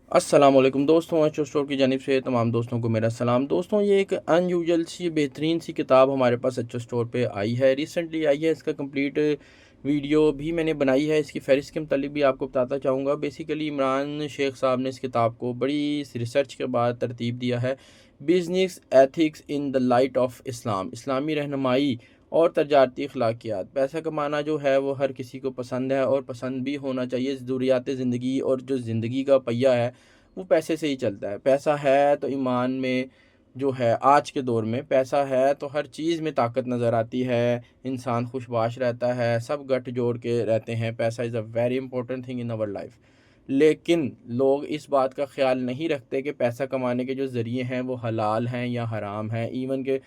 अस्सलाम वालेकुम दोस्तों, एच स्टोर की जानिब से तमाम दोस्तों को मेरा सलाम। दोस्तों, ये एक अनयूजुअल सी बेहतरीन सी किताब हमारे पास एच स्टोर पे आई है, रिसेंटली आई है। इसका कंप्लीट वीडियो भी मैंने बनाई है। इसकी फ़हरिस्त के मतलब भी आपको बताता चाहूँगा। बेसिकली इमरान शेख साहब ने इस किताब को बड़ी रिसर्च के बाद तरतीब दिया है। Business ethics in the light of Islam, इस्लामी रहनुमाई और तजारती अखलाकियात। पैसा कमाना जो है वो हर किसी को पसंद है और पसंद भी होना चाहिए। ज़रूरियात ज़िंदगी और जो ज़िंदगी का पहिया है वो पैसे से ही चलता है। पैसा है तो ईमान में जो है, आज के दौर में पैसा है तो हर चीज़ में ताकत नज़र आती है। इंसान खुशबाश रहता है, सब गठ जोड़ के रहते हैं। पैसा is a very important thing in our life. लेकिन लोग इस बात का ख्याल नहीं रखते कि पैसा कमाने के जो ज़रिए हैं वो हलाल हैं या हराम हैं। इवन के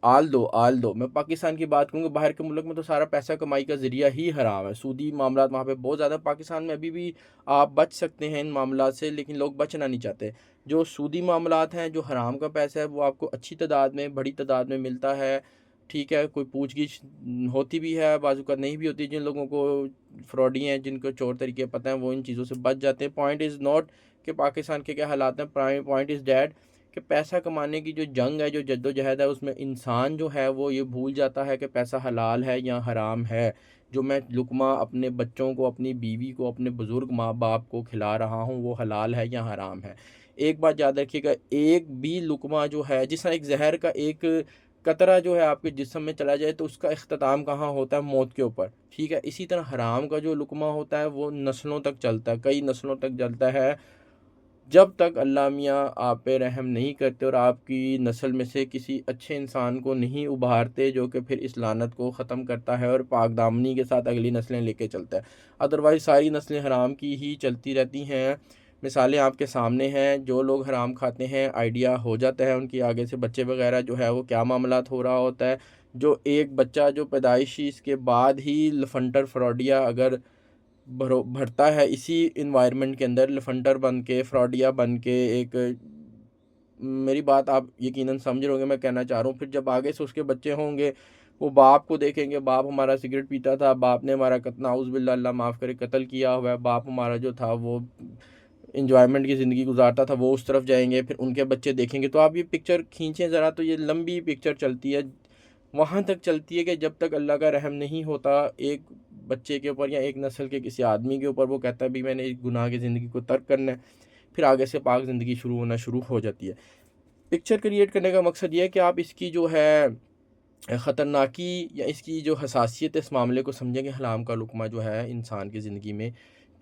आल दो मैं पाकिस्तान की बात करूँगा, बाहर के मुल्क में तो सारा पैसा कमाई का ज़रिया ही हराम है। सूदी मामलात वहाँ पे बहुत ज़्यादा। पाकिस्तान में अभी भी आप बच सकते हैं इन मामलात से, लेकिन लोग बचना नहीं चाहते। जो सूदी मामलात हैं, जो हराम का पैसा है, वो आपको अच्छी तादाद में, बड़ी तादाद में मिलता है। ठीक है, कोई पूछ-गिछ होती भी है, बाज़-औक़ात नहीं भी होती। जिन लोगों को फ्रॉडी हैं, जिनको चोर तरीके पता हैं, वो इन चीज़ों से बच जाते हैं। पॉइंट इज़ नॉट कि पाकिस्तान के क्या हालात हैं, प्राइम पॉइंट इज़ दैट कि पैसा कमाने की जो जंग है, जो जद्दोजहद है, उसमें इंसान जो है वो ये भूल जाता है कि पैसा हलाल है या हराम है। जो मैं लुक़मा अपने बच्चों को, अपनी बीवी को, अपने बुज़ुर्ग माँ बाप को खिला रहा हूँ, वो हलाल है या हराम है। एक बात याद रखिएगा, एक भी लुक़मा जो है, जिस तरह एक ज़हर का एक कतरा जो है आपके जिस्म में चला जाए तो उसका इख्तिताम कहाँ होता है? मौत के ऊपर। ठीक है, इसी तरह हराम का जो लुक़मा होता है वो नस्लों तक चलता है, कई नस्लों तक चलता है। जब तक अल्लाह मियाँ आप पे रहम नहीं करते और आपकी नस्ल में से किसी अच्छे इंसान को नहीं उभारते, जो कि फिर इस लानत को ख़त्म करता है और पाक दामनी के साथ अगली नस्लें लेके चलता है। अदरवाइज़ सारी नस्लें हराम की ही चलती रहती हैं। मिसालें आपके सामने हैं। जो लोग हराम खाते हैं, आइडिया हो जाता है उनकी आगे से बच्चे वग़ैरह जो है वो क्या मामलात हो रहा होता है। जो एक बच्चा जो पैदाइशी इसके बाद ही लफंटर फ्रॉडिया अगर भरता है इसी इन्वायरमेंट के अंदर, लफंटर बन के, फ्रॉडिया बन के, एक मेरी बात आप यकीनन समझ रहे होंगे मैं कहना चाह रहा हूँ। फिर जब आगे से उसके बच्चे होंगे, वो बाप को देखेंगे, बाप हमारा सिगरेट पीता था, बाप ने हमारा नाउज़ बिल्लाह, अल्लाह माफ़ करे, कत्ल किया हुआ है, बाप हमारा जो था वो एन्जॉयमेंट की ज़िंदगी गुजारता था, वो उस तरफ जाएंगे। फिर उनके बच्चे देखेंगे। तो आप ये पिक्चर खींचें ज़रा, तो ये लंबी पिक्चर चलती है, वहाँ तक चलती है कि जब तक अल्लाह का रहम नहीं होता एक बच्चे के ऊपर या एक नस्ल के किसी आदमी के ऊपर, वो कहता है भी मैंने इस गुनाह की ज़िंदगी को तर्क करना है। फिर आगे से पाक ज़िंदगी शुरू हो जाती है। पिक्चर क्रिएट करने का मकसद ये है कि आप इसकी जो है ख़तरनाकी या इसकी जो हसासियत है, इस मामले को समझें कि हलाम का लुक़मा जो है इंसान की ज़िंदगी में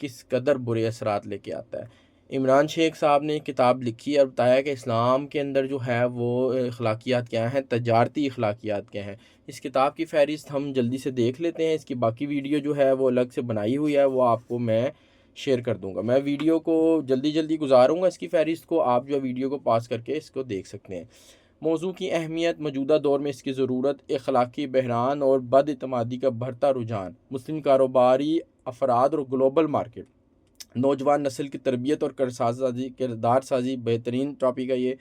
किस कदर बुरे असरात लेके आता है। इमरान शेख साहब ने किताब लिखी और बताया कि इस्लाम के अंदर जो है वो अखलाकियात क्या हैं, तजारती अखलाकियात क्या हैं। इस किताब की फ़हरिस्त हम जल्दी से देख लेते हैं। इसकी बाकी वीडियो जो है वो अलग से बनाई हुई है, वो आपको मैं शेयर कर दूँगा। मैं वीडियो को जल्दी गुज़ारूँगा, इसकी फ़हरिस्त को आप जो है वीडियो को पॉज़ करके इसको देख सकते हैं। मौज़ू की अहमियत, मौजूदा दौर में इसकी ज़रूरत, अखलाकी बहरान और बदइतमादी का बढ़ता रुझान, मुस्लिम कारोबारी अफराद और ग्लोबल मार्केट, नौजवान नस्ल की तरबियत और किरदार साजी। बेहतरीन टॉपिक है ये।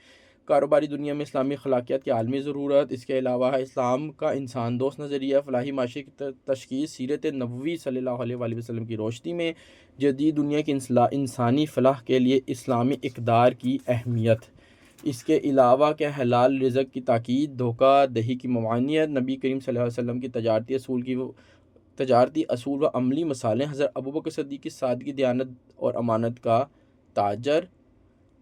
कारोबारी दुनिया में इस्लामी अखलाकियात की आलमी ज़रूरत। इसके अलावा है इस्लाम का इंसान दोस्त नज़रिया, फ़लाही माशरे की तशख़ीस, सीरत नबवी सल्लल्लाहु अलैहि वसल्लम की रोशनी में जदीद दुनिया की इंसानी फ़लाह के लिए इस्लामी इक़दार की अहमियत। इसके अलावा क्या हलाल रिज़्क़ की ताकीद, धोखा दही की ममानियत, नबी करीम सल्लल्लाहु अलैहि वसल्लम की तजारती असूल व अमली मसालें, हज़रत अबू बकर सिद्दीक़ की सादगी, दयानत और अमानत का ताजर,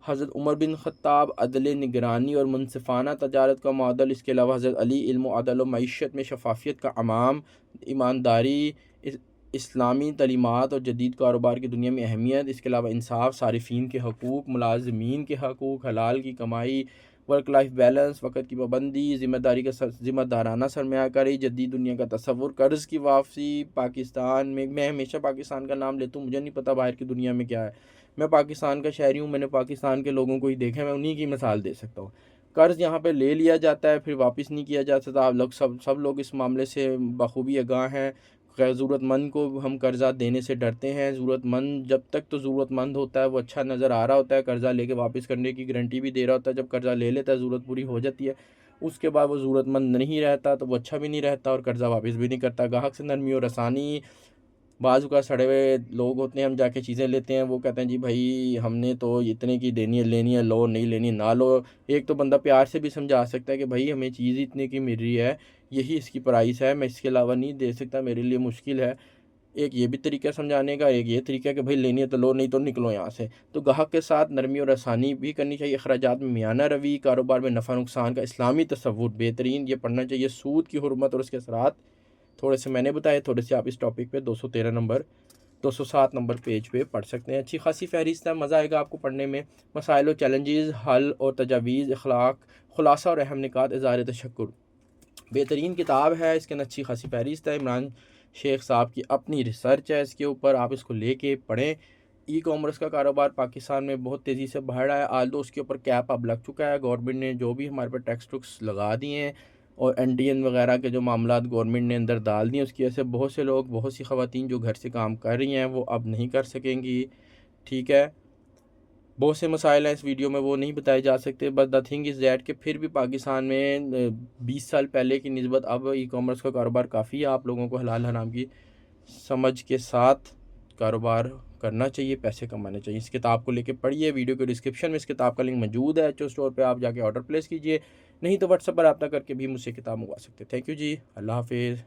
हज़रत उमर बिन ख़त्ताब अदल, निगरानी और मुनसिफ़ाना तजारत का मॉडल। इसके अलावा हज़रत अली इल्म व अदल व मईशत में शफ़ाफ़ियत का अमाम, ईमानदारी, इस्लामी तलीमात और जदीद कारोबार की दुनिया में अहमियत। इसके अलावा इंसाफ़, सारिफ़ीन के हकूक़, मुलाज़मीन के हकूक़, हलाल की कमाई, वर्क लाइफ बैलेंस, वक़्त की पाबंदी, ज़िम्मेदाराना सरमायाकारी, जदीद दुनिया का तसव्वुर, कर्ज़ की वापसी। पाकिस्तान में, मैं हमेशा पाकिस्तान का नाम लेता हूँ, मुझे नहीं पता बाहर की दुनिया में क्या है। मैं पाकिस्तान का शहरी हूँ, मैंने पाकिस्तान के लोगों को ही देखा है, मैं उन्हीं की मिसाल दे सकता हूँ। कर्ज़ यहाँ पे ले लिया जाता है, फिर वापस नहीं किया जा सकता। आप लोग सब लोग इस मामले से बखूबी आगाह हैं। ज़रूरतमंद को हम कर्ज़ा देने से डरते हैं। ज़रूरतमंद जब तक तो ज़रूरतमंद होता है, वो अच्छा नज़र आ रहा होता है, कर्ज़ा लेके वापस करने की गारंटी भी दे रहा होता है। जब कर्ज़ा ले लेता है, ज़रूरत पूरी हो जाती है, उसके बाद वो ज़रूरतमंद नहीं रहता, तो वो अच्छा भी नहीं रहता और कर्ज़ा वापस भी नहीं करता। ग्राहक से नरमी और आसानी, بعض کا سڑے ہوئے لوگ ہوتے ہیں، ہم جا کے چیزیں لیتے ہیں، وہ کہتے ہیں جی بھائی ہم نے تو اتنے کی دینی ہے، لینی ہے لو، نہیں لینی نہ لو۔ ایک تو بندہ پیار سے بھی سمجھا سکتا ہے کہ بھائی ہمیں چیز اتنے کی مل رہی ہے، یہی اس کی پرائس ہے، میں اس کے علاوہ نہیں دے سکتا، میرے لیے مشکل ہے۔ ایک یہ بھی طریقہ سمجھانے کا، ایک یہ طریقہ کہ بھائی لینی ہے تو لو، نہیں تو نکلو یہاں سے۔ تو گاہک کے ساتھ نرمی اور آسانی بھی کرنی چاہیے، اخراجات میں میانہ روی، کاروبار میں نفع نقصان کا اسلامی تصور بہترین، یہ پڑھنا چاہیے، سود کی حرمت اور اس کے اثرات تھوڑے سے میں نے بتائے، تھوڑے سے آپ اس ٹاپک پہ 213 نمبر 207 نمبر پیج پہ پڑھ سکتے ہیں۔ اچھی خاصی فہرست ہے، مزہ آئے گا آپ کو پڑھنے میں۔ مسائل و چیلنجز، حل اور تجاویز، اخلاق، خلاصہ اور اہم نکات، اظہار تشکر، بہترین کتاب ہے، اس کے اندر اچھی خاصی فہرست ہے، عمران شیخ صاحب کی اپنی ریسرچ ہے اس کے اوپر، آپ اس کو لے کے پڑھیں۔ ای کامرس کا کاروبار پاکستان میں بہت تیزی سے بڑھ رہا ہے، آلدو اس کے اوپر کیپ اب لگ چکا ہے، گورنمنٹ نے جو بھی ہمارے پہ ٹیکس ٹوکس لگا دیے ہیں اور این ڈی این وغیرہ کے جو معاملات گورنمنٹ نے اندر ڈال دیے، اس کی وجہ سے بہت سے لوگ، بہت سی خواتین جو گھر سے کام کر رہی ہیں وہ اب نہیں کر سکیں گی، ٹھیک ہے۔ بہت سے مسائل ہیں اس ویڈیو میں، وہ نہیں بتائے جا سکتے، but the thing is that کہ پھر بھی پاکستان میں 20 سال پہلے کی نسبت اب ای کامرس کا کاروبار کافی ہے، آپ لوگوں کو حلال حرام کی سمجھ کے ساتھ کاروبار کرنا چاہیے، پیسے کمانے چاہیے۔ اس کتاب کو لے کے پڑھیے، ویڈیو کے ڈسکرپشن میں اس کتاب کا لنک موجود ہے، ایچ او اسٹور پہ آپ جا کے آرڈر پلیس کیجیے، نہیں تو واٹس ایپ پر رابطہ کر کے بھی مجھ سے کتاب منگوا سکتے ہیں۔ تھینک یو جی، اللہ حافظ۔